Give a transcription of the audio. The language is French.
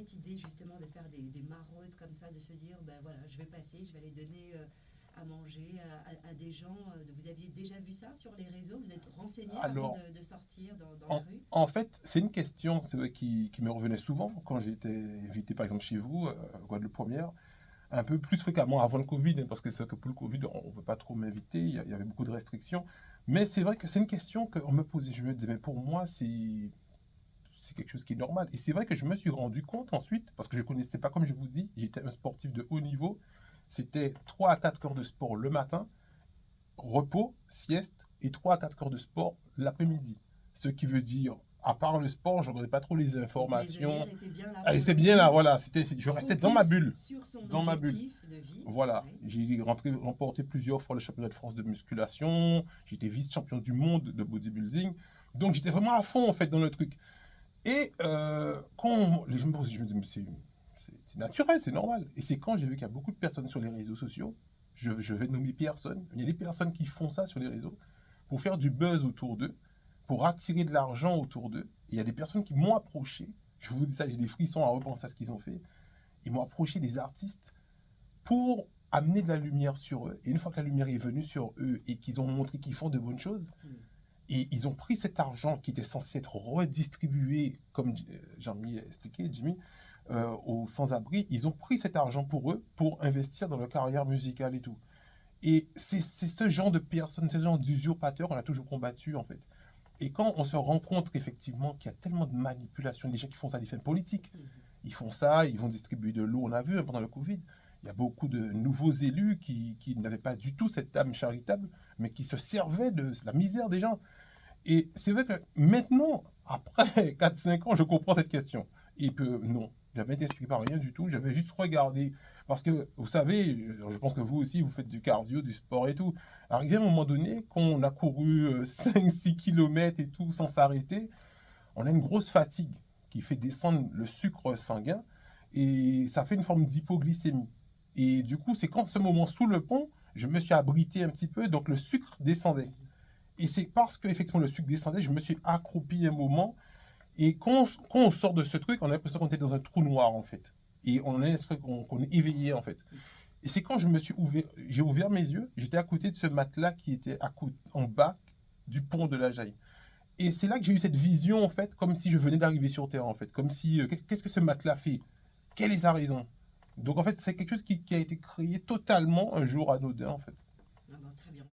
cette idée justement de faire des maraudes comme ça, de se dire, ben voilà, je vais passer, je vais aller donner à manger à des gens. Vous aviez déjà vu ça sur les réseaux? Vous êtes renseigné avant Alors, de sortir dans la en, rue? en fait, c'est une question c'est vrai, qui me revenait souvent quand j'étais invité, par exemple, chez vous, Guadeloupe Première, un peu plus fréquemment avant le Covid, hein, parce que c'est vrai que pour le Covid, on ne veut pas trop m'inviter, il y avait beaucoup de restrictions. Mais c'est vrai que c'est une question qu'on me posait. Je me disais, mais pour moi, c'est quelque chose qui est normal. Et c'est vrai que je me suis rendu compte ensuite, parce que je ne connaissais pas, comme je vous dis, j'étais un sportif de haut niveau. C'était 3 à 4 heures de sport le matin, repos, sieste, et 3 à 4 heures de sport l'après-midi. Ce qui veut dire, à part le sport, je ne regardais pas trop les Donc les informations. œillères étaient bien là Allez, pour c'était le bien là, coup. voilà. Je restais dans ma Focus bulle. sur son Dans ma bulle. objectif de vie. Voilà. Oui. J'ai remporté plusieurs fois le championnat de France de musculation. J'étais vice-champion du monde de bodybuilding. Donc j'étais vraiment à fond en fait dans le truc. Et quand je me dis, mais c'est naturel, c'est normal. Et c'est quand j'ai vu qu'il y a beaucoup de personnes sur les réseaux sociaux, je vais nommer personne, il y a des personnes qui font ça sur les réseaux pour faire du buzz autour d'eux, pour attirer de l'argent autour d'eux. Et il y a des personnes qui m'ont approché, je vous dis ça, j'ai des frissons à repenser à ce qu'ils ont fait, ils m'ont approché des artistes pour amener de la lumière sur eux. Et une fois que la lumière est venue sur eux et qu'ils ont montré qu'ils font de bonnes choses, Mm. et ils ont pris cet argent qui était censé être redistribué, comme Jean-Mi a expliqué, Jimmy, aux sans-abri. Ils ont pris cet argent pour eux, pour investir dans leur carrière musicale et tout. Et c'est ce genre de personnes, ce genre d'usurpateurs qu'on a toujours combattu, en fait. Et quand on se rend compte effectivement qu'il y a tellement de manipulation, des gens qui font ça à des fins politiques, Mhm. ils font ça, ils vont distribuer de l'eau, on a vu hein, pendant le Covid, il y a beaucoup de nouveaux élus qui n'avaient pas du tout cette âme charitable, mais qui se servaient de la misère des gens. Et c'est vrai que maintenant, après 4 5 ans, je comprends cette question. Et que non, j'avais été expliqué par rien du tout, j'avais juste regardé. Parce que vous savez, je pense que vous aussi, vous faites du cardio, du sport et tout. Arrivé à un moment donné, quand on a couru 5 6 km et tout sans s'arrêter, on a une grosse fatigue qui fait descendre le sucre sanguin et ça fait une forme d'hypoglycémie. Et du coup, c'est quand ce moment sous le pont, je me suis abrité un petit peu, donc le sucre descendait. Et c'est parce que effectivement le sucre descendait, je me suis accroupi un moment. Et quand on sort de ce truc, on a l'impression qu'on était dans un trou noir en fait. Et on a l'impression qu'on est éveillé en fait. Et c'est quand j'ai ouvert mes yeux, j'étais à côté de ce matelas qui était en bas du pont de la Jaille. Et c'est là que j'ai eu cette vision en fait, comme si je venais d'arriver sur Terre en fait. Comme si, qu'est-ce que ce matelas fait? Quelle est sa raison? Donc en fait, c'est quelque chose qui a été créé totalement un jour anodin en fait.